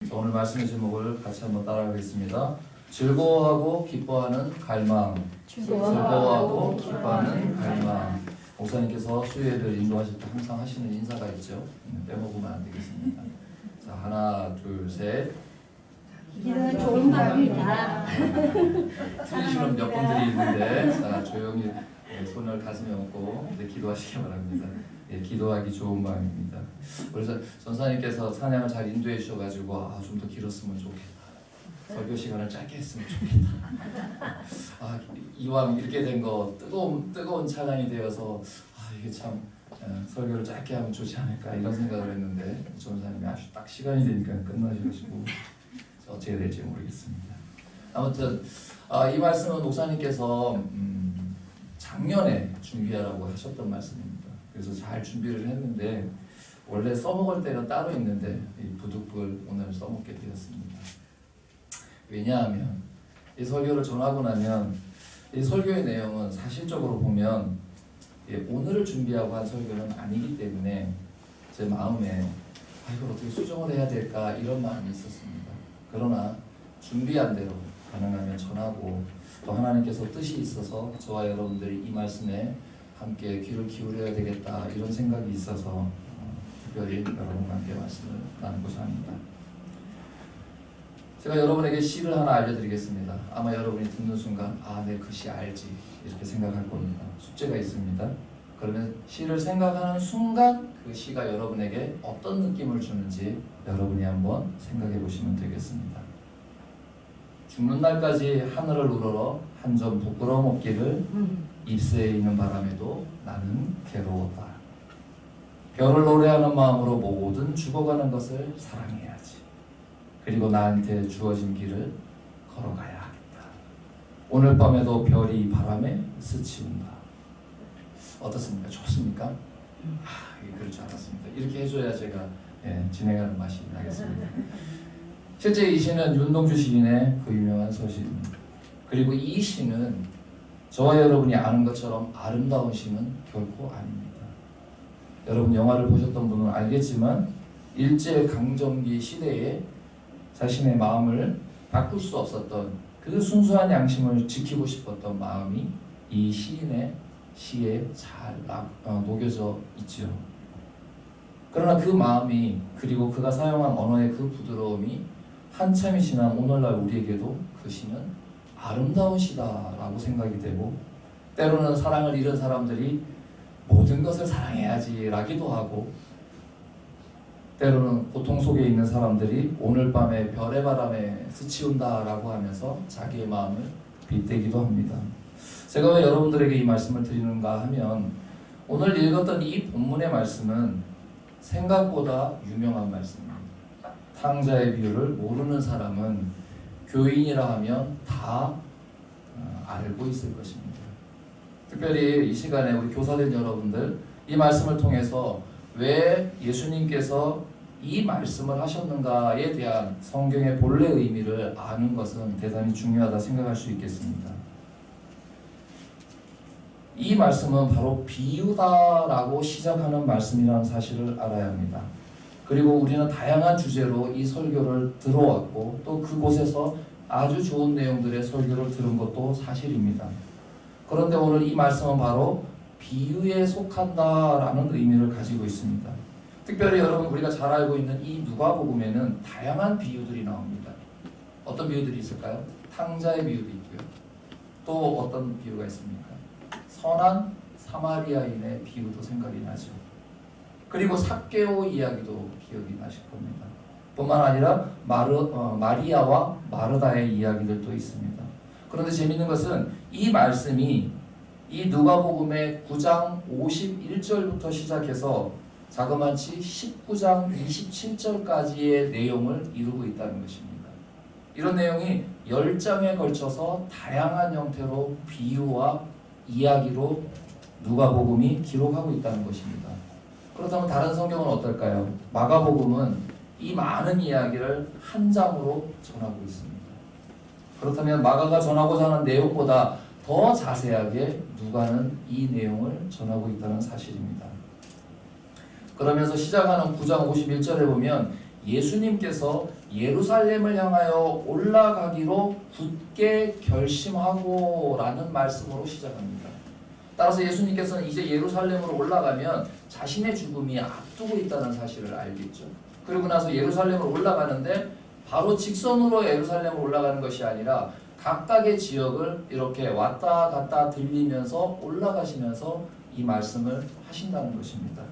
오늘 말씀의 제목을 같이 한번 따라하겠습니다. 즐거워하고 기뻐하는 갈망. 즐거워하고 기뻐하는 갈망. 목사님께서 수요일을 인도하실 때 항상 하시는 인사가 있죠. 빼먹으면 안 되겠습니다. 자, 하나, 둘, 셋. 기도는 좋은 마음이다. 틀리시는 몇 분들이 있는데, 자, 조용히 손을 가슴에 얹고 이제 기도하시기 바랍니다. 예, 기도하기 좋은 마음입니다. 그래서 전사님께서 찬양을 잘 인도해 주셔가지고 좀 더 길었으면 좋겠다. 설교 시간을 짧게 했으면 좋겠다. 이왕 이렇게 된 거 뜨거운 찬양이 되어서 이게 참 설교를 짧게 하면 좋지 않을까 이런 생각을 했는데 전사님이 아주 딱 시간이 되니까 끝나셔가지고 어떻게 될지 모르겠습니다. 아무튼 이 말씀은 목사님께서 작년에 준비하라고 하셨던 말씀입니다. 그래서 잘 준비를 했는데 원래 써먹을 때는 따로 있는데 이 부득불 오늘 써먹게 되었습니다. 왜냐하면 이 설교를 전하고 나면 이 설교의 내용은 사실적으로 보면 오늘을 준비하고 한 설교는 아니기 때문에 제 마음에 이걸 어떻게 수정을 해야 될까 이런 마음이 있었습니다. 그러나 준비한 대로 가능하면 전하고 또 하나님께서 뜻이 있어서 저와 여러분들이 이 말씀에 함께 귀를 기울여야 되겠다 이런 생각이 있어서 특별히 여러분과 함께 말씀을 나누고자 합니다. 제가 여러분에게 시를 하나 알려드리겠습니다. 아마 여러분이 듣는 순간 내 그 시 알지 이렇게 생각할 겁니다. 숙제가 있습니다. 그러면 시를 생각하는 순간 그 시가 여러분에게 어떤 느낌을 주는지 여러분이 한번 생각해 보시면 되겠습니다. 죽는 날까지 하늘을 우러러 한 점 부끄러움 없기를 잎새에 있는 바람에도 나는 괴로웠다. 별을 노래하는 마음으로 모든 죽어가는 것을 사랑해야지. 그리고 나한테 주어진 길을 걸어가야 하겠다. 오늘 밤에도 별이 바람에 스치운다. 어떻습니까? 좋습니까? 그럴 줄 알았습니다. 이렇게 해줘야 제가 진행하는 맛이 나겠습니다. 실제 이 시는 윤동주 시인의 그 유명한 서시입니다. 그리고 이 시는 저와 여러분이 아는 것처럼 아름다운 시는 결코 아닙니다. 여러분 영화를 보셨던 분은 알겠지만 일제강점기 시대에 자신의 마음을 바꿀 수 없었던 그 순수한 양심을 지키고 싶었던 마음이 이 시인의 시에 잘 녹여져 있죠. 그러나 그 마음이 그리고 그가 사용한 언어의 그 부드러움이 한참이 지난 오늘날 우리에게도 그 시는 아름다운 시다라고 생각이 되고 때로는 사랑을 잃은 사람들이 모든 것을 사랑해야지 라기도 하고 때로는 고통 속에 있는 사람들이 오늘 밤에 별의 바람에 스치운다 라고 하면서 자기의 마음을 빗대기도 합니다. 제가 왜 여러분들에게 이 말씀을 드리는가 하면 오늘 읽었던 이 본문의 말씀은 생각보다 유명한 말씀입니다. 탕자의 비유를 모르는 사람은 교인이라 하면 다 알고 있을 것입니다. 특별히 이 시간에 우리 교사된 여러분들 이 말씀을 통해서 왜 예수님께서 이 말씀을 하셨는가에 대한 성경의 본래 의미를 아는 것은 대단히 중요하다 생각할 수 있겠습니다. 이 말씀은 바로 비유다라고 시작하는 말씀이라는 사실을 알아야 합니다. 그리고 우리는 다양한 주제로 이 설교를 들어왔고 또 그곳에서 아주 좋은 내용들의 설교를 들은 것도 사실입니다. 그런데 오늘 이 말씀은 바로 비유에 속한다라는 의미를 가지고 있습니다. 특별히 여러분 우리가 잘 알고 있는 이 누가복음에는 다양한 비유들이 나옵니다. 어떤 비유들이 있을까요? 탕자의 비유도 있고요. 또 어떤 비유가 있습니까? 선한 사마리아인의 비유도 생각이 나죠. 그리고 삭개오 이야기도 기억이 나실 겁니다. 뿐만 아니라 마리아와 마르다의 이야기들도 있습니다. 그런데 재미있는 것은 이 말씀이 이 누가복음의 9장 51절부터 시작해서 자그마치 19장 27절까지의 내용을 이루고 있다는 것입니다. 이런 내용이 10장에 걸쳐서 다양한 형태로 비유와 이야기로 누가복음이 기록하고 있다는 것입니다. 그렇다면 다른 성경은 어떨까요? 마가복음은 이 많은 이야기를 한 장으로 전하고 있습니다. 그렇다면 마가가 전하고자 하는 내용보다 더 자세하게 누가는 이 내용을 전하고 있다는 사실입니다. 그러면서 시작하는 9장 51절에 보면 예수님께서 예루살렘을 향하여 올라가기로 굳게 결심하고 라는 말씀으로 시작합니다. 따라서 예수님께서는 이제 예루살렘으로 올라가면 자신의 죽음이 앞두고 있다는 사실을 알겠죠. 그리고 나서 예루살렘으로 올라가는데 바로 직선으로 예루살렘으로 올라가는 것이 아니라 각각의 지역을 이렇게 왔다 갔다 들리면서 올라가시면서 이 말씀을 하신다는 것입니다.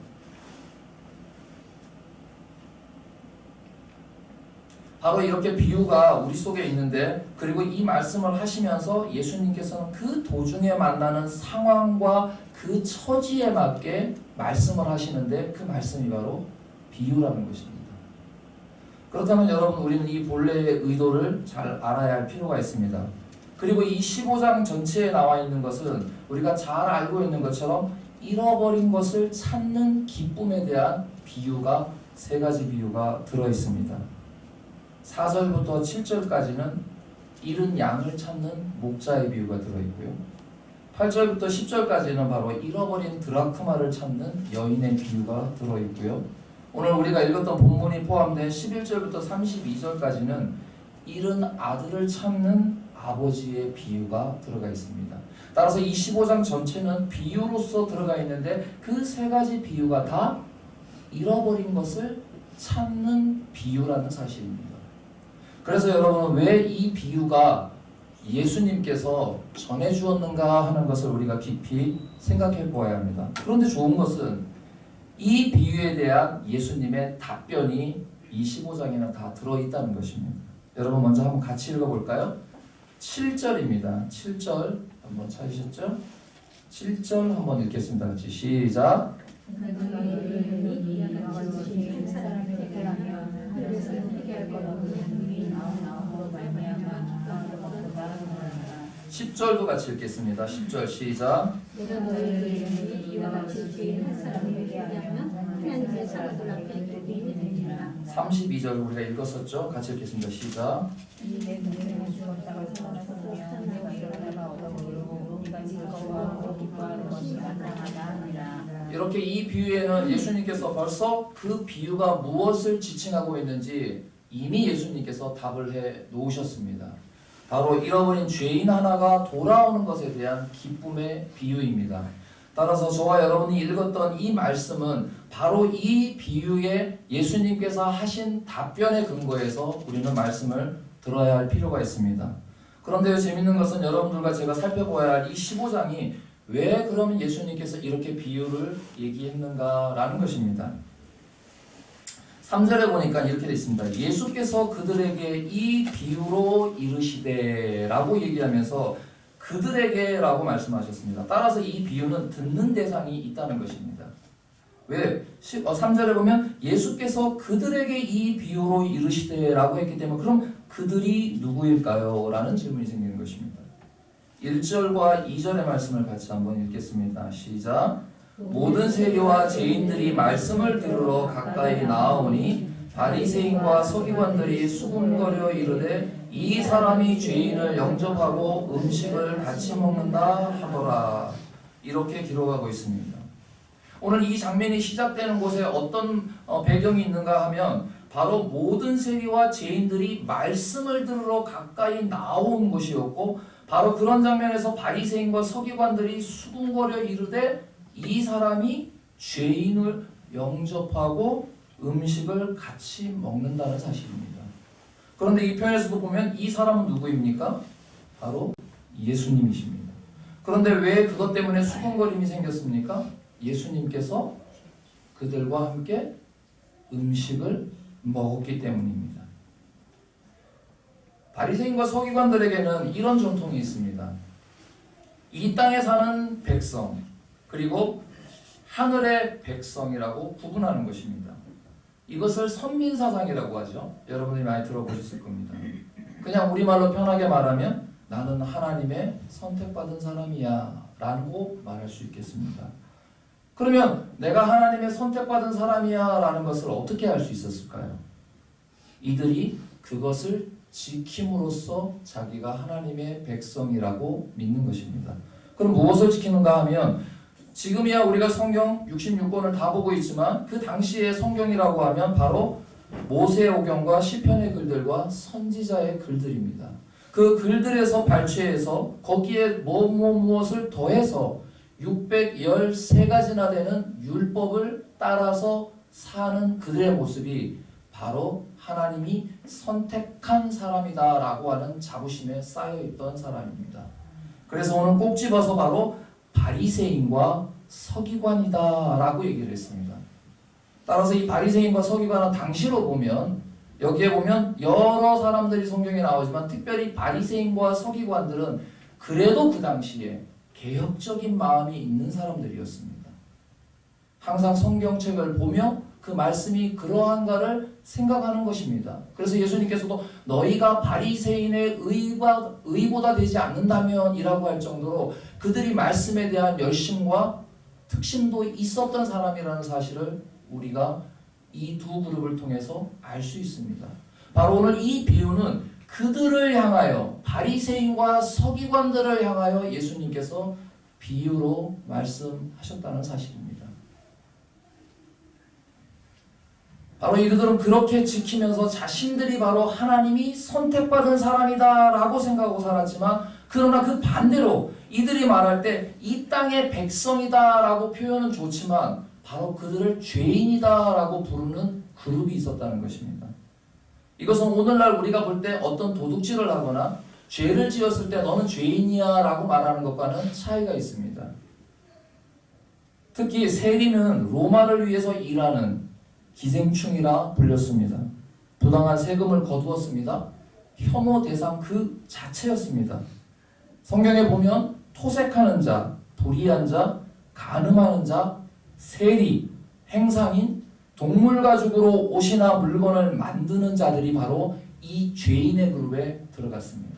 바로 이렇게 비유가 우리 속에 있는데, 그리고 이 말씀을 하시면서 예수님께서는 그 도중에 만나는 상황과 그 처지에 맞게 말씀을 하시는데 그 말씀이 바로 비유라는 것입니다. 그렇다면 여러분, 우리는 이 본래의 의도를 잘 알아야 할 필요가 있습니다. 그리고 이 15장 전체에 나와 있는 것은 우리가 잘 알고 있는 것처럼 잃어버린 것을 찾는 기쁨에 대한 비유가, 세 가지 비유가 들어 있습니다. 4절부터 7절까지는 잃은 양을 찾는 목자의 비유가 들어있고요. 8절부터 10절까지는 바로 잃어버린 드라크마를 찾는 여인의 비유가 들어있고요. 오늘 우리가 읽었던 본문이 포함된 11절부터 32절까지는 잃은 아들을 찾는 아버지의 비유가 들어가 있습니다. 따라서 이 15장 전체는 비유로서 들어가 있는데 그 세 가지 비유가 다 잃어버린 것을 찾는 비유라는 사실입니다. 그래서 여러분, 왜 이 비유가 예수님께서 전해주었는가 하는 것을 우리가 깊이 생각해 보아야 합니다. 그런데 좋은 것은 이 비유에 대한 예수님의 답변이 이 15장에는 다 들어있다는 것입니다. 여러분, 먼저 한번 같이 읽어볼까요? 7절입니다. 7절 한번 찾으셨죠? 7절 한번 읽겠습니다. 같이 시작. 십 10절도 같이 읽겠습니다. 10절 시작. 32절 우리가 읽었었죠? 같이 읽겠습니다. 시작. 이렇게 이 비유에는 예수님께서 벌써 그 비유가 무엇을 지칭하고 있는지 이미 예수님께서 답을 해 놓으셨습니다. 바로 잃어버린 죄인 하나가 돌아오는 것에 대한 기쁨의 비유입니다. 따라서 저와 여러분이 읽었던 이 말씀은 바로 이 비유에 예수님께서 하신 답변에 근거해서 우리는 말씀을 들어야 할 필요가 있습니다. 그런데 재밌는 것은 여러분들과 제가 살펴보아야 할 이 15장이 왜 그러면 예수님께서 이렇게 비유를 얘기했는가라는 것입니다. 3절에 보니까 이렇게 되어 있습니다. 예수께서 그들에게 이 비유로 이르시되 라고 얘기하면서 그들에게 라고 말씀하셨습니다. 따라서 이 비유는 듣는 대상이 있다는 것입니다. 왜? 3절에 보면 예수께서 그들에게 이 비유로 이르시되 라고 했기 때문에 그럼 그들이 누구일까요? 라는 질문이 생기는 것입니다. 1절과 2절의 말씀을 같이 한번 읽겠습니다. 시작. 모든 세리와 죄인들이 말씀을 들으러 가까이 나아오니 바리새인과 서기관들이 수군거려 이르되 이 사람이 죄인을 영접하고 음식을 같이 먹는다 하더라. 이렇게 기록하고 있습니다. 오늘 이 장면이 시작되는 곳에 어떤 배경이 있는가 하면 바로 모든 세리와 죄인들이 말씀을 들으러 가까이 나온 곳이었고, 바로 그런 장면에서 바리새인과 서기관들이 수군거려 이르되 이 사람이 죄인을 영접하고 음식을 같이 먹는다는 사실입니다. 그런데 이 편에서도 보면 이 사람은 누구입니까? 바로 예수님이십니다. 그런데 왜 그것 때문에 수군거림이 생겼습니까? 예수님께서 그들과 함께 음식을 먹었기 때문입니다. 바리새인과 서기관들에게는 이런 전통이 있습니다. 이 땅에 사는 백성, 그리고 하늘의 백성이라고 구분하는 것입니다. 이것을 선민사상이라고 하죠. 여러분이 많이 들어보셨을 겁니다. 그냥 우리말로 편하게 말하면 나는 하나님의 선택받은 사람이야 라고 말할 수 있겠습니다. 그러면 내가 하나님의 선택받은 사람이야 라는 것을 어떻게 알 수 있었을까요? 이들이 그것을 지킴으로써 자기가 하나님의 백성이라고 믿는 것입니다. 그럼 무엇을 지키는가 하면 지금이야 우리가 성경 66권을 다 보고 있지만 그 당시의 성경이라고 하면 바로 모세오경과 시편의 글들과 선지자의 글들입니다. 그 글들에서 발췌해서 거기에 무엇을 더해서 613가지나 되는 율법을 따라서 사는 그들의 모습이 바로 하나님이 선택한 사람이다라고 하는 자부심에 쌓여있던 사람입니다. 그래서 오늘 꼭 집어서 바로 바리새인과 서기관이다라고 얘기를 했습니다. 따라서 이 바리새인과 서기관은 당시로 보면 여기에 보면 여러 사람들이 성경에 나오지만 특별히 바리새인과 서기관들은 그래도 그 당시에 개혁적인 마음이 있는 사람들이었습니다. 항상 성경책을 보며 그 말씀이 그러한가를 생각하는 것입니다. 그래서 예수님께서도 너희가 바리새인의 의보다 되지 않는다면 이라고 할 정도로 그들이 말씀에 대한 열심과 특심도 있었던 사람이라는 사실을 우리가 이 두 그룹을 통해서 알 수 있습니다. 바로 오늘 이 비유는 그들을 향하여 바리새인과 서기관들을 향하여 예수님께서 비유로 말씀하셨다는 사실입니다. 바로 이들은 그렇게 지키면서 자신들이 바로 하나님이 선택받은 사람이다 라고 생각하고 살았지만 그러나 그 반대로 이들이 말할 때 이 땅의 백성이다 라고 표현은 좋지만 바로 그들을 죄인이다 라고 부르는 그룹이 있었다는 것입니다. 이것은 오늘날 우리가 볼 때 어떤 도둑질을 하거나 죄를 지었을 때 너는 죄인이야 라고 말하는 것과는 차이가 있습니다. 특히 세리는 로마를 위해서 일하는 기생충이라 불렸습니다. 부당한 세금을 거두었습니다. 혐오 대상 그 자체였습니다. 성경에 보면 토색하는 자, 불의한 자, 간음하는 자, 세리, 행상인, 동물 가죽으로 옷이나 물건을 만드는 자들이 바로 이 죄인의 그룹에 들어갔습니다.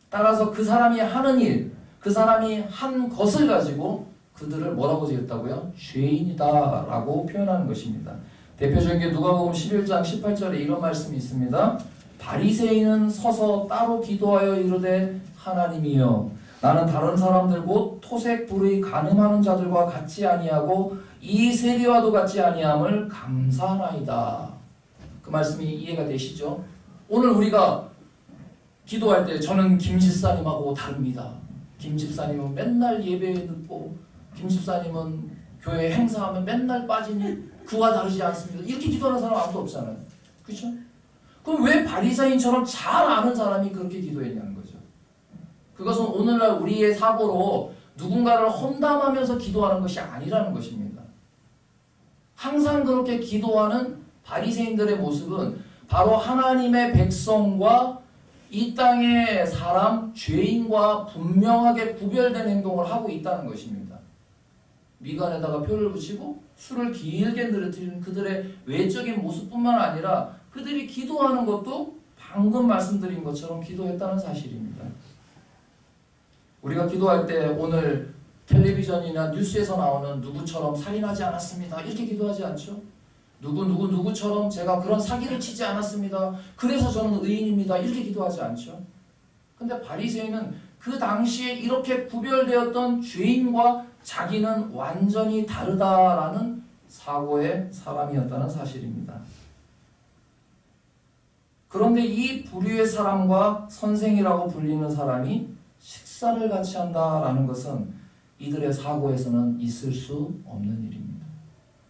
따라서 그 사람이 하는 일, 그 사람이 한 것을 가지고 그들을 뭐라고 지었다고요? 죄인이다 라고 표현하는 것입니다. 대표적인 게 누가복음 11장 18절에 이런 말씀이 있습니다. 바리새인은 서서 따로 기도하여 이르되 하나님이여 나는 다른 사람들 곧 토색 불의 간음하는 자들과 같지 아니하고 이 세리와도 같지 아니함을 감사하나이다. 그 말씀이 이해가 되시죠? 오늘 우리가 기도할 때 저는 김 집사님하고 다릅니다. 김 집사님은 맨날 예배에 늦고 김 집사님은 교회 행사하면 맨날 빠지니 그와 다르지 않습니다. 이렇게 기도하는 사람 아무도 없잖아요. 그렇죠? 그럼 왜 바리새인처럼 잘 아는 사람이 그렇게 기도했냐는 거죠. 그것은 오늘날 우리의 사고로 누군가를 험담하면서 기도하는 것이 아니라는 것입니다. 항상 그렇게 기도하는 바리새인들의 모습은 바로 하나님의 백성과 이 땅의 사람, 죄인과 분명하게 구별된 행동을 하고 있다는 것입니다. 미간에다가 표를 붙이고 술을 길게 늘어뜨리는 그들의 외적인 모습뿐만 아니라 그들이 기도하는 것도 방금 말씀드린 것처럼 기도했다는 사실입니다. 우리가 기도할 때 오늘 텔레비전이나 뉴스에서 나오는 누구처럼 살인하지 않았습니다. 이렇게 기도하지 않죠? 누구처럼 제가 그런 사기를 치지 않았습니다. 그래서 저는 의인입니다. 이렇게 기도하지 않죠? 근데 바리새인은 그 당시에 이렇게 구별되었던 죄인과 자기는 완전히 다르다라는 사고의 사람이었다는 사실입니다. 그런데 이 부류의 사람과 선생이라고 불리는 사람이 식사를 같이 한다라는 것은 이들의 사고에서는 있을 수 없는 일입니다.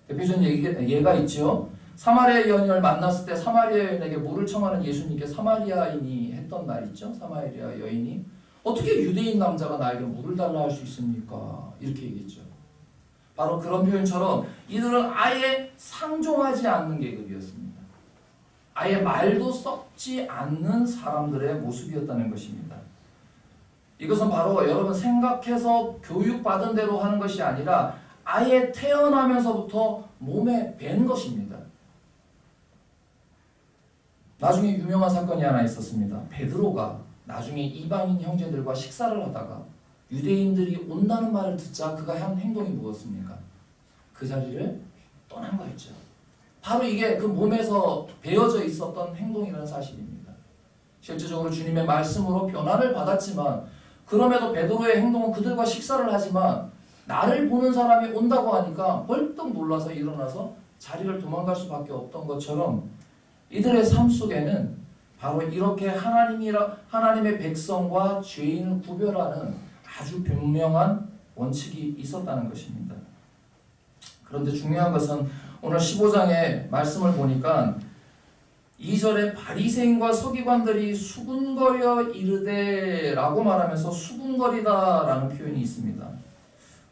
대표적인 예가 있죠. 사마리아 여인을 만났을 때 사마리아 여인에게 물을 청하는 예수님께 사마리아인이 했던 말 있죠. 사마리아 여인이 어떻게 유대인 남자가 나에게 물을 달라 할 수 있습니까? 이렇게 얘기했죠. 바로 그런 표현처럼 이들은 아예 상종하지 않는 계급이었습니다. 아예 말도 썩지 않는 사람들의 모습이었다는 것입니다. 이것은 바로 여러분 생각해서 교육받은 대로 하는 것이 아니라 아예 태어나면서부터 몸에 밴 것입니다. 나중에 유명한 사건이 하나 있었습니다. 베드로가 나중에 이방인 형제들과 식사를 하다가 유대인들이 온다는 말을 듣자 그가 한 행동이 무엇입니까? 그 자리를 떠난 거였죠. 바로 이게 그 몸에서 배어져 있었던 행동이라는 사실입니다. 실제적으로 주님의 말씀으로 변화를 받았지만 그럼에도 베드로의 행동은 그들과 식사를 하지만 나를 보는 사람이 온다고 하니까 벌떡 놀라서 일어나서 자리를 도망갈 수밖에 없던 것처럼 이들의 삶 속에는 바로 이렇게 하나님의 백성과 죄인을 구별하는 아주 분명한 원칙이 있었다는 것입니다. 그런데 중요한 것은 오늘 15장의 말씀을 보니까 2절에 바리새인과 서기관들이 수군거려 이르되 라고 말하면서 수군거리다라는 표현이 있습니다.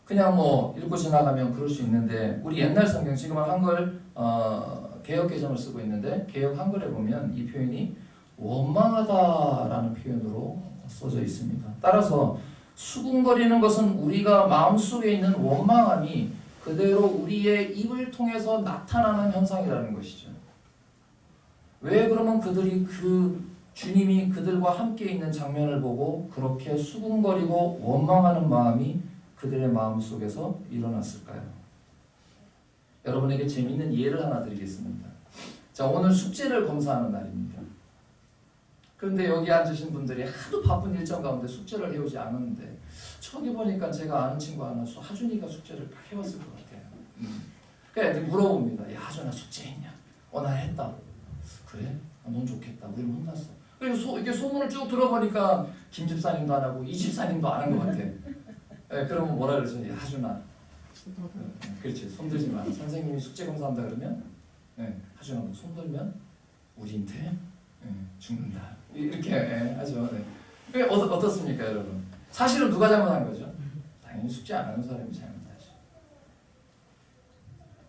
그냥 뭐 읽고 지나가면 그럴 수 있는데 우리 옛날 성경, 지금은 한글 개역개정을 쓰고 있는데 개역 한글에 보면 이 표현이 원망하다라는 표현으로 써져 있습니다. 따라서 수군거리는 것은 우리가 마음속에 있는 원망함이 그대로 우리의 입을 통해서 나타나는 현상이라는 것이죠. 왜 그러면 그들이 주님이 그들과 함께 있는 장면을 보고 그렇게 수군거리고 원망하는 마음이 그들의 마음 속에서 일어났을까요? 여러분에게 재미있는 예를 하나 드리겠습니다. 자, 오늘 숙제를 검사하는 날입니다. 그런데 여기 앉으신 분들이 하도 바쁜 일정 가운데 숙제를 해오지 않았는데 저기 보니까 제가 아는 친구 하나 하준이가 숙제를 딱 해왔을 것 같아요. 그러니까 물어봅니다. 야, 하준아 숙제했냐? 나 했다. 그래? 넌 좋겠다. 우리는 혼났어. 그리고 이렇게 소문을 쭉 들어보니까 김 집사님도 안 하고 이 집사님도 안 한 것 같아. 그러면 뭐라 그러죠? 야, 하준아. 그렇지. 손 들지 마. 선생님이 숙제 검사한다 그러면 하준아 너 손 들면 우리한테 죽는다. 이렇게 하죠. 그게 어떻습니까, 여러분? 사실은 누가 잘못한 거죠? 당연히 숙제 안 하는 사람이 잘못하죠.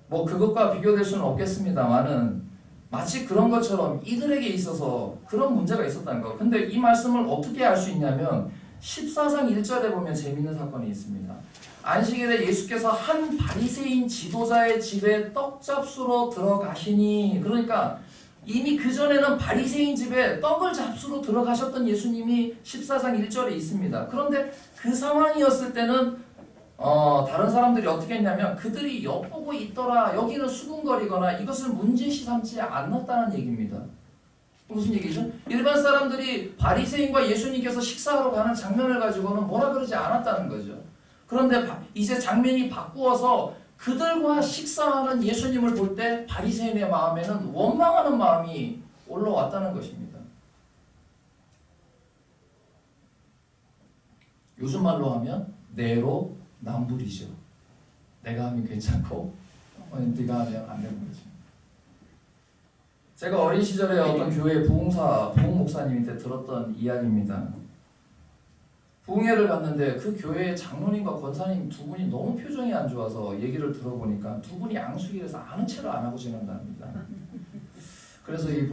뭐 그것과 비교될 수는 없겠습니다만은 마치 그런 것처럼 이들에게 있어서 그런 문제가 있었다는 거. 근데 이 말씀을 어떻게 알 수 있냐면 14장 1절에 보면 재밌는 사건이 있습니다. 안식일에 예수께서 한 바리새인 지도자의 집에 떡 잡수러 들어가시니, 그러니까 이미 그전에는 바리새인 집에 떡을 잡수러 들어가셨던 예수님이 14장 1절에 있습니다. 그런데 그 상황이었을 때는 다른 사람들이 어떻게 했냐면 그들이 엿보고 있더라, 여기는 수군거리거나 이것을 문제시 삼지 않았다는 얘기입니다. 무슨 얘기죠? 일반 사람들이 바리새인과 예수님께서 식사하러 가는 장면을 가지고는 뭐라 그러지 않았다는 거죠. 그런데 이제 장면이 바꾸어서 그들과 식사하는 예수님을 볼 때 바리새인의 마음에는 원망하는 마음이 올라왔다는 것입니다. 요즘 말로 하면 내로 남불이죠. 내가 하면 괜찮고 네가 하면 안 되는 거죠. 제가 어린 시절에 어떤 교회 부흥 목사님한테 들었던 이야기입니다. 부흥회를 갔는데 그 교회의 장로님과 권사님 두 분이 너무 표정이 안 좋아서 얘기를 들어보니까 두 분이 양수길에서 아는 체를 안 하고 지낸답니다. 그래서 이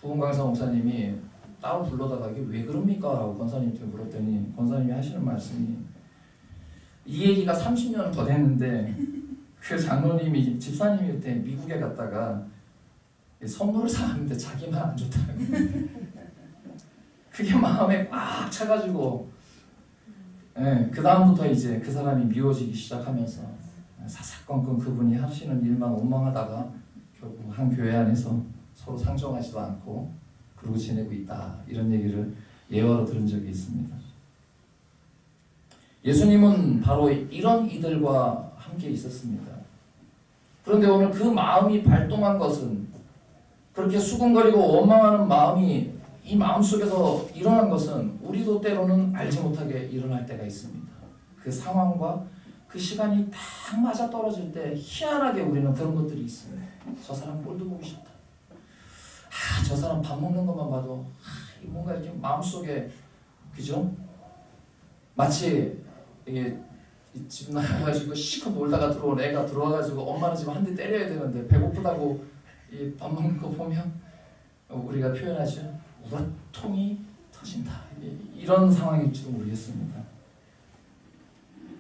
부흥 강사 목사님이 따로 불러다가 이게 왜 그럽니까? 라고 권사님한테 물었더니 권사님이 하시는 말씀이, 이 얘기가 30년 더 됐는데 그 장로님이 집사님이 그때 미국에 갔다가 선물을 사왔는데 자기만 안 좋다는 거예요. 그게 마음에 꽉 차가지고 그 다음부터 이제 그 사람이 미워지기 시작하면서 사사건건 그분이 하시는 일만 원망하다가 결국 한 교회 안에서 서로 상종하지도 않고 그러고 지내고 있다, 이런 얘기를 예화로 들은 적이 있습니다. 예수님은 바로 이런 이들과 함께 있었습니다. 그런데 오늘 그 마음이 발동한 것은, 그렇게 수군거리고 원망하는 마음이 이 마음속에서 일어난 것은 우리도 때로는 알지 못하게 일어날 때가 있습니다. 그 상황과 그 시간이 딱 맞아 떨어질 때 희한하게 우리는 그런 것들이 있습니다. 저 사람 꼴도 보기 싫다. 저 사람 밥 먹는 것만 봐도 뭔가 이렇게 마음속에, 그죠? 마치 이게 집 나가가지고 시컷 놀다가 들어온 애가 들어와가지고 엄마는 지금 한 대 때려야 되는데 배고프다고 이 밥 먹는 거 보면 우리가 표현하죠. 우라통이 터진다. 이런 상황일지도 모르겠습니다.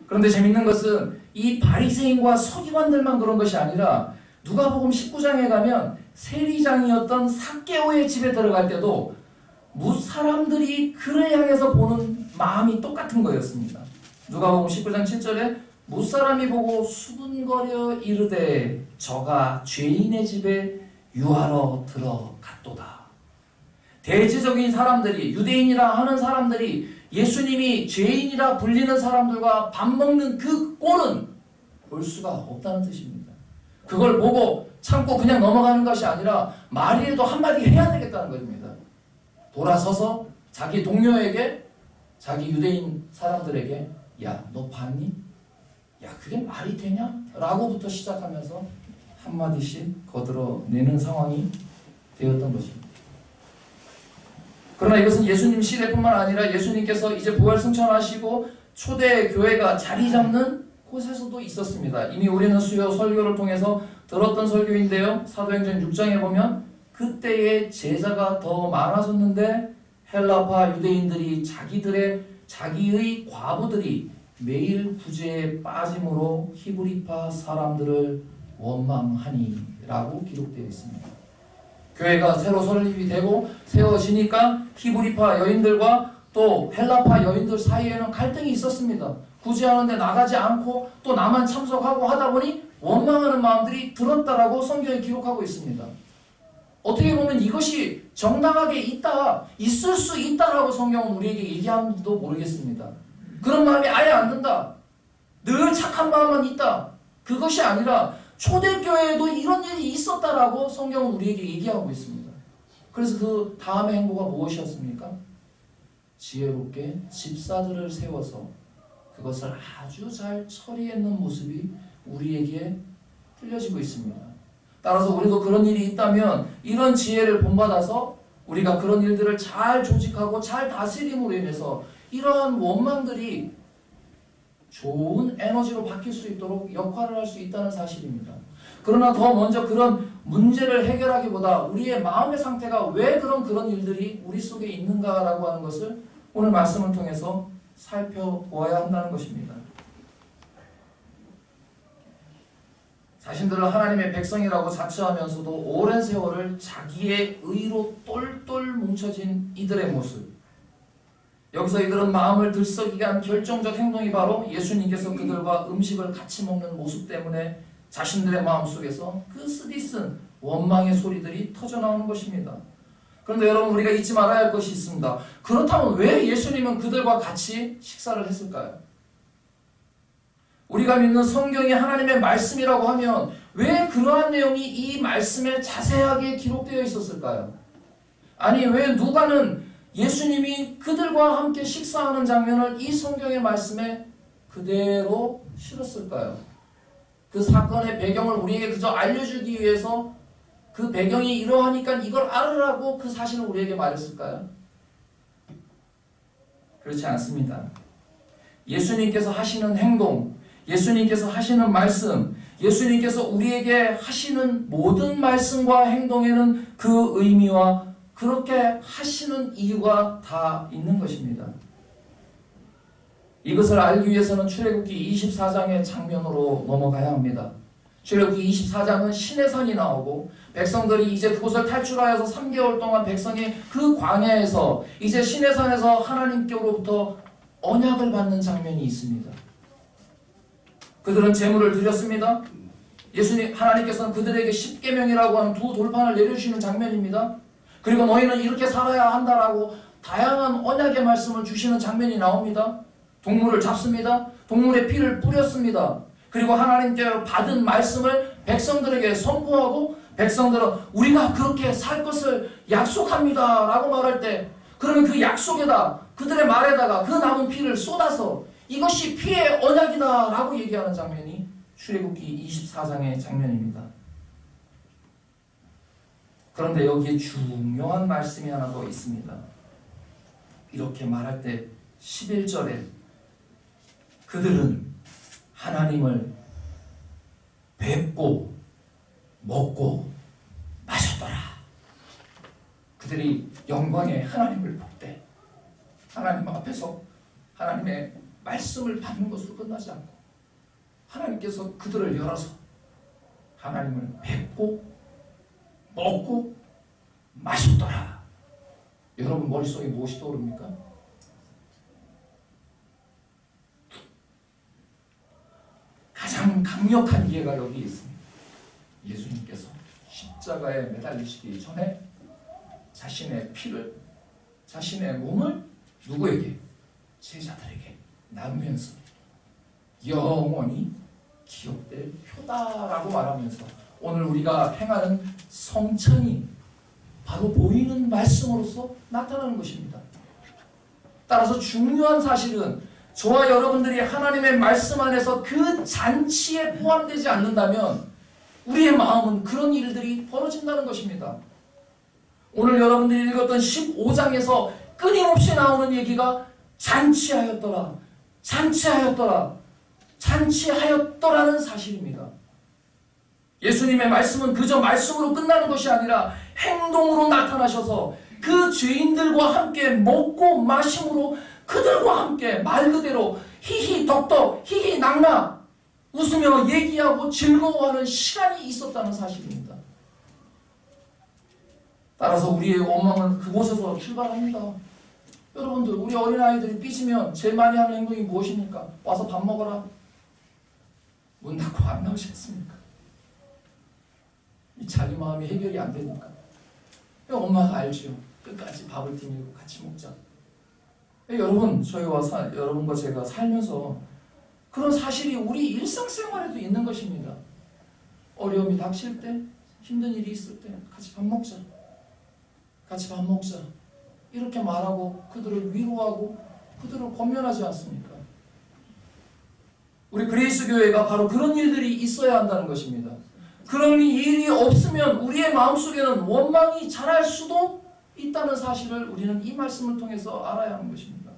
그런데 재밌는 것은 이 바리새인과 서기관들만 그런 것이 아니라 누가복음 19장에 가면 세리장이었던 삭개오의 집에 들어갈 때도 무사람들이 그를 향해서 보는 마음이 똑같은 거였습니다. 누가복음 19장 7절에 무사람이 보고 수군거려 이르되 저가 죄인의 집에 유하러 들어갔도다. 대체적인 사람들이, 유대인이라 하는 사람들이 예수님이 죄인이라 불리는 사람들과 밥 먹는 그 꼴은 볼 수가 없다는 뜻입니다. 그걸 보고 참고 그냥 넘어가는 것이 아니라 말이라도 한마디 해야 되겠다는 것입니다. 돌아서서 자기 동료에게, 자기 유대인 사람들에게 야, 너 봤니? 야, 그게 말이 되냐? 라고부터 시작하면서 한마디씩 거들어내는 상황이 되었던 것입니다. 그러나 이것은 예수님 시대뿐만 아니라 예수님께서 이제 부활 승천하시고 초대 교회가 자리 잡는 곳에서도 있었습니다. 이미 우리는 수요 설교를 통해서 들었던 설교인데요. 사도행전 6장에 보면 그때의 제자가 더 많아졌는데 헬라파 유대인들이 자기의 과부들이 매일 구제에 빠짐으로 히브리파 사람들을 원망하니 라고 기록되어 있습니다. 교회가 새로 설립이 되고 세워지니까 히브리파 여인들과 또 헬라파 여인들 사이에는 갈등이 있었습니다. 구제하는데 나가지 않고 또 나만 참석하고 하다 보니 원망하는 마음들이 들었다라고 성경에 기록하고 있습니다. 어떻게 보면 이것이 정당하게 있을 수 있다라고 성경은 우리에게 얘기하는지도 모르겠습니다. 그런 마음이 아예 안 든다. 늘 착한 마음만 있다. 그것이 아니라 초대교회에도 이런 일이 있었다라고 성경은 우리에게 얘기하고 있습니다. 그래서 그 다음의 행보가 무엇이었습니까? 지혜롭게 집사들을 세워서 그것을 아주 잘 처리했는 모습이 우리에게 들려지고 있습니다. 따라서 우리도 그런 일이 있다면 이런 지혜를 본받아서 우리가 그런 일들을 잘 조직하고 잘 다스림으로 인해서 이러한 원망들이 좋은 에너지로 바뀔 수 있도록 역할을 할 수 있다는 사실입니다. 그러나 더 먼저 그런 문제를 해결하기보다 우리의 마음의 상태가 왜 그런 일들이 우리 속에 있는가라고 하는 것을 오늘 말씀을 통해서 살펴보아야 한다는 것입니다. 자신들을 하나님의 백성이라고 자처하면서도 오랜 세월을 자기의 의로 똘똘 뭉쳐진 이들의 모습. 여기서 이들은 마음을 들썩이게 한 결정적 행동이 바로 예수님께서 그들과 음식을 같이 먹는 모습 때문에 자신들의 마음속에서 그 쓰디쓴 원망의 소리들이 터져나오는 것입니다. 그런데 여러분, 우리가 잊지 말아야 할 것이 있습니다. 그렇다면 왜 예수님은 그들과 같이 식사를 했을까요? 우리가 믿는 성경이 하나님의 말씀이라고 하면 왜 그러한 내용이 이 말씀에 자세하게 기록되어 있었을까요? 아니, 왜 누가는 예수님이 그들과 함께 식사하는 장면을 이 성경의 말씀에 그대로 실었을까요? 그 사건의 배경을 우리에게 그저 알려주기 위해서 그 배경이 이러하니까 이걸 알으라고 그 사실을 우리에게 말했을까요? 그렇지 않습니다. 예수님께서 하시는 행동, 예수님께서 하시는 말씀, 예수님께서 우리에게 하시는 모든 말씀과 행동에는 그 의미와 그렇게 하시는 이유가 다 있는 것입니다. 이것을 알기 위해서는 출애굽기 24장의 장면으로 넘어가야 합니다. 출애굽기 24장은 시내산이 나오고 백성들이 이제 그곳을 탈출하여서 3개월 동안 백성이 그 광야에서 이제 시내산에서 하나님께로부터 언약을 받는 장면이 있습니다. 그들은 제물을 드렸습니다. 하나님께서는 그들에게 십계명이라고 하는 두 돌판을 내려주시는 장면입니다. 그리고 너희는 이렇게 살아야 한다라고 다양한 언약의 말씀을 주시는 장면이 나옵니다. 동물을 잡습니다. 동물의 피를 뿌렸습니다. 그리고 하나님께 받은 말씀을 백성들에게 선포하고 백성들은 우리가 그렇게 살 것을 약속합니다 라고 말할 때 그러면 그 약속에다 그들의 말에다가 그 남은 피를 쏟아서 이것이 피의 언약이다 라고 얘기하는 장면이 출애굽기 24장의 장면입니다. 그런데 여기에 중요한 말씀이 하나 더 있습니다. 이렇게 말할 때 11절에 그들은 하나님을 뵙고 먹고 마셨더라. 그들이 영광의 하나님을 볼 때 하나님 앞에서 하나님의 말씀을 받는 것으로 끝나지 않고 하나님께서 그들을 열어서 하나님을 뵙고 먹고 마셨더라. 여러분 머릿속에 무엇이 떠오릅니까? 가장 강력한 이해가 여기 있습니다. 예수님께서 십자가에 매달리시기 전에 자신의 피를, 자신의 몸을 누구에게? 제자들에게 나누면서 영원히 기억될 표다라고 말하면서 오늘 우리가 행하는 성천이 바로 보이는 말씀으로서 나타나는 것입니다. 따라서 중요한 사실은 저와 여러분들이 하나님의 말씀 안에서 그 잔치에 포함되지 않는다면 우리의 마음은 그런 일들이 벌어진다는 것입니다. 오늘 여러분들이 읽었던 15장에서 끊임없이 나오는 얘기가 잔치하였더라, 잔치하였더라, 잔치하였더라는 사실입니다. 예수님의 말씀은 그저 말씀으로 끝나는 것이 아니라 행동으로 나타나셔서 그 죄인들과 함께 먹고 마심으로 그들과 함께 말 그대로 히히 덕덕 히히 낙낙 웃으며 얘기하고 즐거워하는 시간이 있었다는 사실입니다. 따라서 우리의 원망은 그곳에서 출발합니다. 여러분들, 우리 어린아이들이 삐지면 제일 많이 하는 행동이 무엇입니까? 와서 밥 먹어라. 문 닫고 안 나오시겠습니까? 이 자기 마음이 해결이 안 되니까. 엄마가 알죠. 끝까지 밥을 디밀고 같이 먹자. 여러분, 여러분과 제가 살면서 그런 사실이 우리 일상생활에도 있는 것입니다. 어려움이 닥칠 때, 힘든 일이 있을 때 같이 밥 먹자. 같이 밥 먹자. 이렇게 말하고 그들을 위로하고 그들을 권면하지 않습니까? 우리 그레이스 교회가 바로 그런 일들이 있어야 한다는 것입니다. 그런 일이 없으면 우리의 마음속에는 원망이 자랄 수도 있다는 사실을 우리는 이 말씀을 통해서 알아야 하는 것입니다.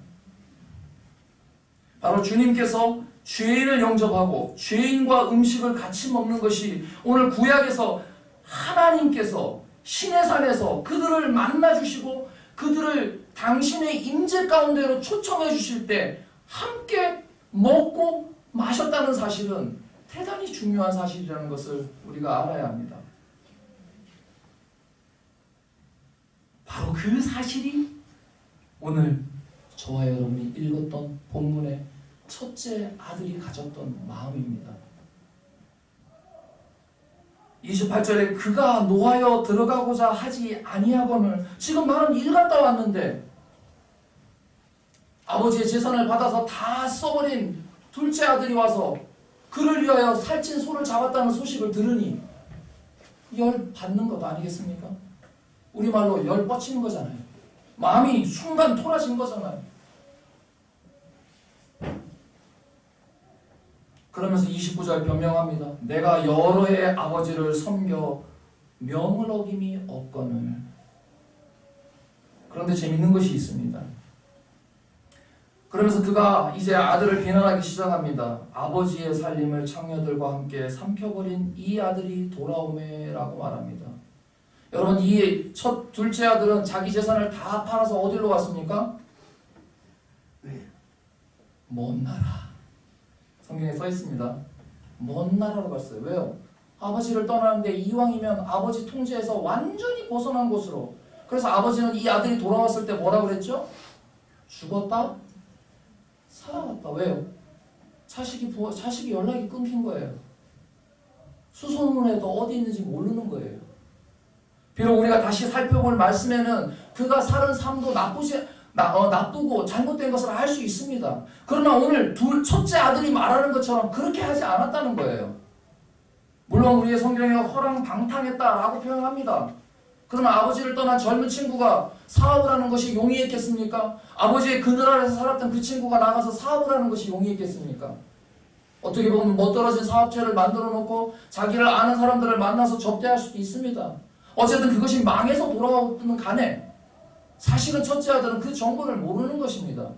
바로 주님께서 죄인을 영접하고 죄인과 음식을 같이 먹는 것이 오늘 구약에서 하나님께서 신의 산에서 그들을 만나주시고 그들을 당신의 임재 가운데로 초청해 주실 때 함께 먹고 마셨다는 사실은 대단히 중요한 사실이라는 것을 우리가 알아야 합니다. 바로 그 사실이 오늘 저와 여러분이 읽었던 본문의 첫째 아들이 가졌던 마음입니다. 28절에 그가 노하여 들어가고자 하지 아니하거늘, 지금 나는 일 갔다 왔는데 아버지의 재산을 받아서 다 써버린 둘째 아들이 와서 그를 위하여 살찐 소를 잡았다는 소식을 들으니 열 받는 것 아니겠습니까? 우리말로 열 뻗치는 거잖아요. 마음이 순간 토라진 거잖아요. 그러면서 29절 변명합니다. 내가 여러 해 아버지를 섬겨 명을 어김이 없거늘. 그런데 재밌는 것이 있습니다. 그러면서 그가 이제 아들을 비난하기 시작합니다. 아버지의 살림을 창녀들과 함께 삼켜버린 이 아들이 돌아오매라고 말합니다. 여러분, 이 둘째 아들은 자기 재산을 다 팔아서 어디로 갔습니까? 먼 나라. 성경에 써 있습니다. 먼 나라로 갔어요. 왜요? 아버지를 떠나는데 이왕이면 아버지 통제에서 완전히 벗어난 곳으로. 그래서 아버지는 이 아들이 돌아왔을 때 뭐라 그랬죠? 죽었다? 살아갔다. 왜요? 자식이 연락이 끊긴 거예요. 수소문해도 어디 있는지 모르는 거예요. 비록 우리가 다시 살펴볼 말씀에는 그가 살은 삶도 나쁘고 잘못된 것을 알 수 있습니다. 그러나 오늘 첫째 아들이 말하는 것처럼 그렇게 하지 않았다는 거예요. 물론 우리의 성경에 허랑방탕했다라고 표현합니다. 그러나 아버지를 떠난 젊은 친구가 사업을 하는 것이 용이했겠습니까? 아버지의 그늘 아래서 살았던 그 친구가 나가서 사업을 하는 것이 용이했겠습니까? 어떻게 보면 멋들어진 사업체를 만들어 놓고 자기를 아는 사람들을 만나서 접대할 수도 있습니다. 어쨌든 그것이 망해서 돌아오는 간에 사실은 첫째 아들은 그 정보를 모르는 것입니다.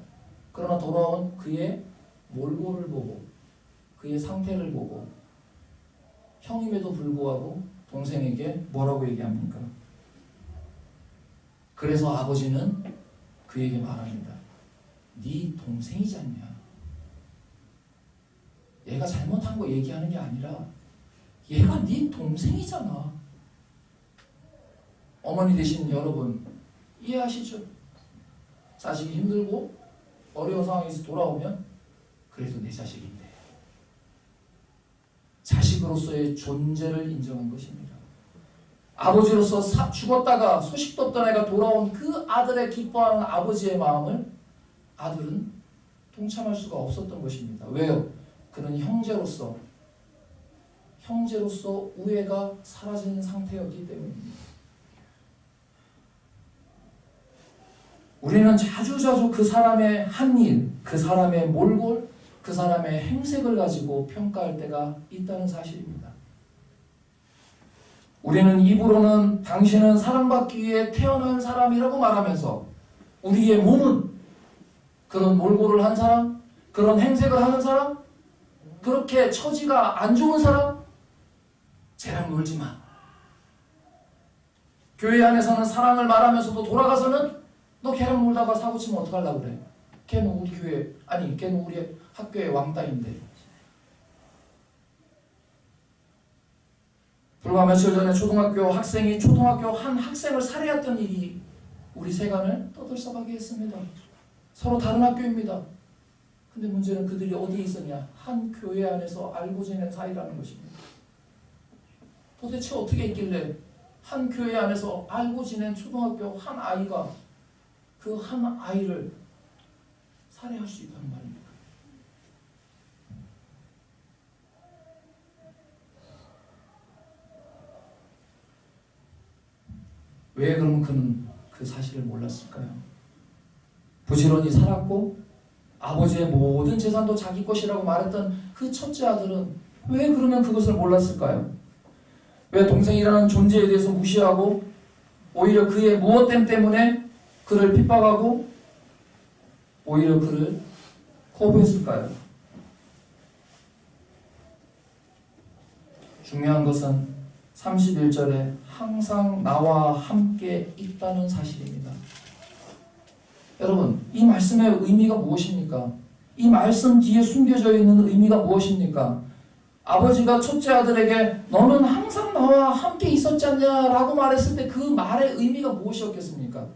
그러나 돌아온 그의 몰골을 보고 그의 상태를 보고 형임에도 불구하고 동생에게 뭐라고 얘기합니까? 그래서 아버지는 그에게 말합니다. 네 동생이지 않냐? 얘가 잘못한 거 얘기하는 게 아니라 얘가 네 동생이잖아. 어머니 되신 여러분 이해하시죠? 자식이 힘들고 어려운 상황에서 돌아오면 그래도 내 자식인데 자식으로서의 존재를 인정한 것입니다. 아버지로서 죽었다가 소식도 없던 애가 돌아온 그 아들의 기뻐하는 아버지의 마음을 아들은 동참할 수가 없었던 것입니다. 왜요? 그는 형제로서 형제로서 우애가 사라진 상태였기 때문입니다. 우리는 자주자주 그 사람의 한 일, 그 사람의 몰골, 그 사람의 행색을 가지고 평가할 때가 있다는 사실입니다. 우리는 입으로는 당신은 사랑받기 위해 태어난 사람이라고 말하면서 우리의 몸은 그런 몰골을 한 사람, 그런 행색을 하는 사람, 그렇게 처지가 안 좋은 사람, 쟤랑 놀지 마. 교회 안에서는 사랑을 말하면서도 돌아가서는 너 걔랑 놀다가 사고 치면 어떡하려고 그래. 걔는 우리 교회, 아니 걔는 우리 학교의 왕따인데. 불과 며칠 전에 초등학교 학생이 초등학교 한 학생을 살해했던 일이 우리 세간을 떠들썩하게 했습니다. 서로 다른 학교입니다. 근데 문제는 그들이 어디에 있었냐? 한 교회 안에서 알고 지낸 사이라는 것입니다. 도대체 어떻게 있길래 한 교회 안에서 알고 지낸 초등학교 한 아이가 그 한 아이를 살해할 수 있다는 말입니다. 왜 그러면 그는 그 사실을 몰랐을까요? 부지런히 살았고 아버지의 모든 재산도 자기 것이라고 말했던 그 첫째 아들은 왜 그러면 그것을 몰랐을까요? 왜 동생이라는 존재에 대해서 무시하고 오히려 그의 무엇됨 때문에 그를 핍박하고 오히려 그를 거부했을까요? 중요한 것은 31절에 항상 나와 함께 있다는 사실입니다. 여러분, 이 말씀의 의미가 무엇입니까? 이 말씀 뒤에 숨겨져 있는 의미가 무엇입니까? 아버지가 첫째 아들에게 너는 항상 나와 함께 있었지 않냐라고 말했을 때 그 말의 의미가 무엇이었겠습니까?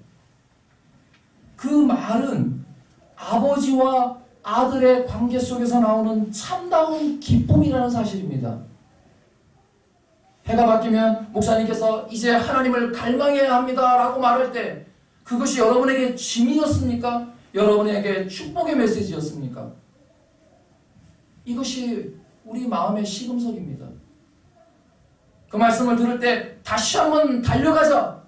그 말은 아버지와 아들의 관계 속에서 나오는 참다운 기쁨이라는 사실입니다. 해가 바뀌면 목사님께서 이제 하나님을 갈망해야 합니다 라고 말할 때 그것이 여러분에게 짐이었습니까? 여러분에게 축복의 메시지였습니까? 이것이 우리 마음의 시금석입니다. 그 말씀을 들을 때 다시 한번 달려가자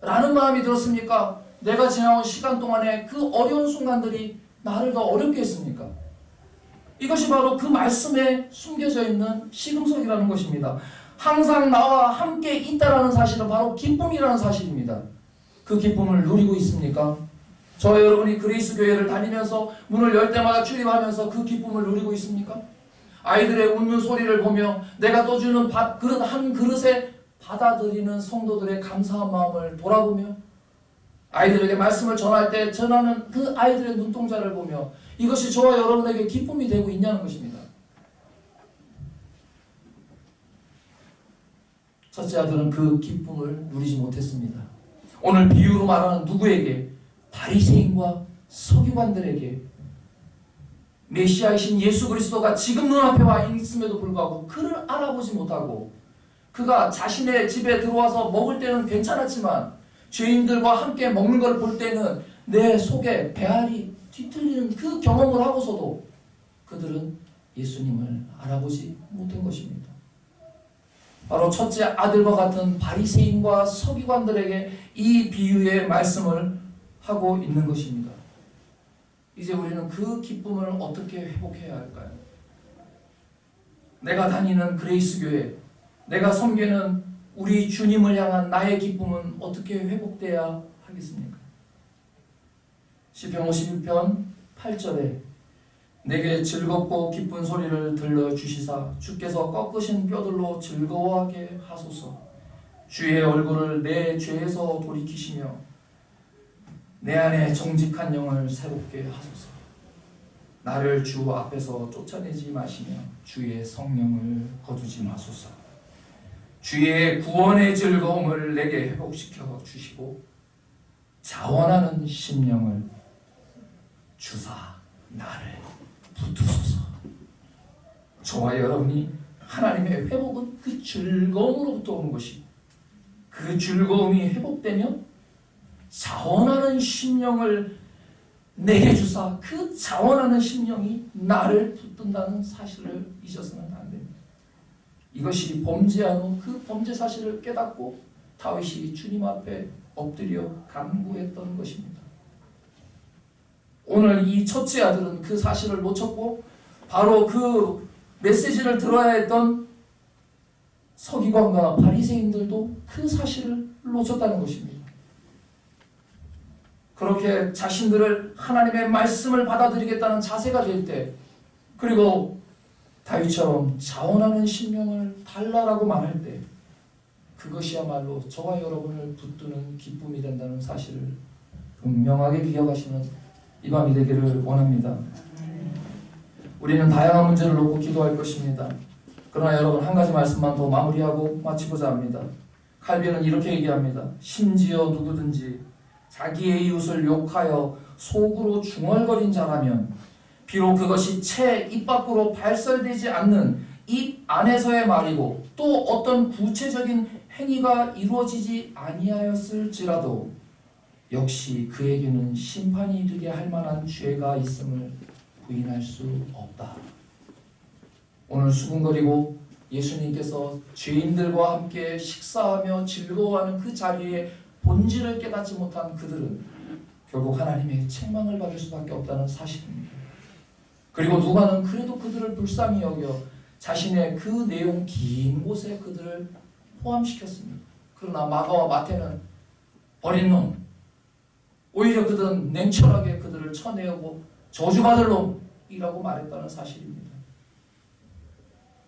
라는 마음이 들었습니까? 내가 지나온 시간 동안에 그 어려운 순간들이 나를 더 어렵게 했습니까? 이것이 바로 그 말씀에 숨겨져 있는 시금석이라는 것입니다. 항상 나와 함께 있다라는 사실은 바로 기쁨이라는 사실입니다. 그 기쁨을 누리고 있습니까? 저와 여러분이 그레이스 교회를 다니면서 문을 열 때마다 출입하면서 그 기쁨을 누리고 있습니까? 아이들의 웃는 소리를 보며 내가 떠주는 그릇 한 그릇에 받아들이는 성도들의 감사한 마음을 돌아보며 아이들에게 말씀을 전할 때 전하는 그 아이들의 눈동자를 보며 이것이 저와 여러분에게 기쁨이 되고 있냐는 것입니다. 첫째 아들은 그 기쁨을 누리지 못했습니다. 오늘 비유로 말하는 누구에게? 바리새인과 서기관들에게 메시아이신 예수 그리스도가 지금 눈앞에 와 있음에도 불구하고 그를 알아보지 못하고 그가 자신의 집에 들어와서 먹을 때는 괜찮았지만 죄인들과 함께 먹는 걸 볼 때는 내 속에 배알이 뒤틀리는 그 경험을 하고서도 그들은 예수님을 알아보지 못한 것입니다. 바로 첫째 아들과 같은 바리새인과 서기관들에게 이 비유의 말씀을 하고 있는 것입니다. 이제 우리는 그 기쁨을 어떻게 회복해야 할까요? 내가 다니는 그레이스 교회, 내가 섬기는 우리 주님을 향한 나의 기쁨은 어떻게 회복돼야 하겠습니까? 시편 51편 8절에 내게 즐겁고 기쁜 소리를 들려주시사 주께서 꺾으신 뼈들로 즐거워하게 하소서. 주의 얼굴을 내 죄에서 돌이키시며 내 안에 정직한 영을 새롭게 하소서. 나를 주 앞에서 쫓아내지 마시며 주의 성령을 거두지 마소서. 주의 구원의 즐거움을 내게 회복시켜 주시고 자원하는 심령을 주사 나를 붙드소서. 저와 여러분이 하나님의 회복은 그 즐거움으로부터 오는 것이 그 즐거움이 회복되면 자원하는 심령을 내게 주사 그 자원하는 심령이 나를 붙든다는 사실을 잊어서는 안 됩니다. 이것이 범죄한 후 그 범죄 사실을 깨닫고 다윗이 주님 앞에 엎드려 간구했던 것입니다. 오늘 이 첫째 아들은 그 사실을 놓쳤고 바로 그 메시지를 들어야 했던 서기관과 바리새인들도 그 사실을 놓쳤다는 것입니다. 그렇게 자신들을 하나님의 말씀을 받아들이겠다는 자세가 될 때, 그리고 다윗처럼 자원하는 심령을 달라라고 말할 때, 그것이야말로 저와 여러분을 붙드는 기쁨이 된다는 사실을 분명하게 기억하시는 이 밤이 되기를 원합니다. 우리는 다양한 문제를 놓고 기도할 것입니다. 그러나 여러분, 한 가지 말씀만 더 마무리하고 마치고자 합니다. 칼빈은 이렇게 얘기합니다. 심지어 누구든지 자기의 이웃을 욕하여 속으로 중얼거린 자라면 비록 그것이 채 입 밖으로 발설되지 않는 입 안에서의 말이고 또 어떤 구체적인 행위가 이루어지지 아니하였을지라도 역시 그에게는 심판이 이르게 할 만한 죄가 있음을 부인할 수 없다. 오늘 수군거리고 예수님께서 죄인들과 함께 식사하며 즐거워하는 그 자리에 본질을 깨닫지 못한 그들은 결국 하나님의 책망을 받을 수밖에 없다는 사실입니다. 그리고 누가는 그래도 그들을 불쌍히 여겨 자신의 그 내용 긴 곳에 그들을 포함시켰습니다. 그러나 마가와 마태는 어린 놈, 오히려 그들은 냉철하게 그들을 쳐내고 저주받을 놈이라고 말했다는 사실입니다.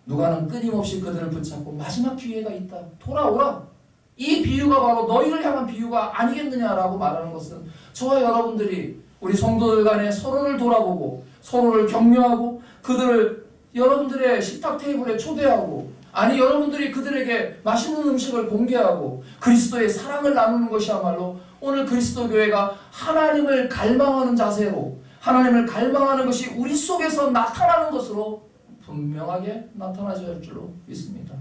누가는 끊임없이 그들을 붙잡고 마지막 기회가 있다, 돌아오라, 이 비유가 바로 너희를 향한 비유가 아니겠느냐라고 말하는 것은 저와 여러분들이 우리 성도들 간에 서로를 돌아보고 서로를 격려하고 그들을 여러분들의 식탁 테이블에 초대하고, 아니 여러분들이 그들에게 맛있는 음식을 공개하고 그리스도의 사랑을 나누는 것이야말로 오늘 그리스도 교회가 하나님을 갈망하는 자세로, 하나님을 갈망하는 것이 우리 속에서 나타나는 것으로 분명하게 나타나야 할 줄로 믿습니다.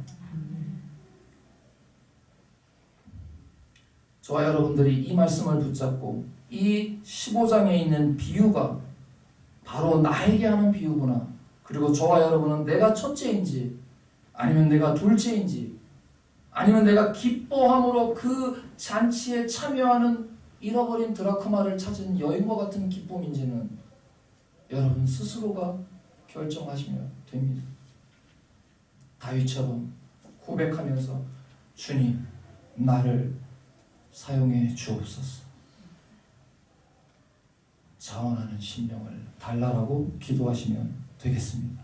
저와 여러분들이 이 말씀을 붙잡고 이 15장에 있는 비유가 바로 나에게 하는 비유구나, 그리고 저와 여러분은 내가 첫째인지 아니면 내가 둘째인지 아니면 내가 기뻐함으로 그 잔치에 참여하는 잃어버린 드라크마를 찾은 여인과 같은 기쁨인지는 여러분 스스로가 결정하시면 됩니다. 다윗처럼 고백하면서 주님, 나를 사용해 주옵소서. 자원하는 심령을 달라라고 기도하시면 되겠습니다.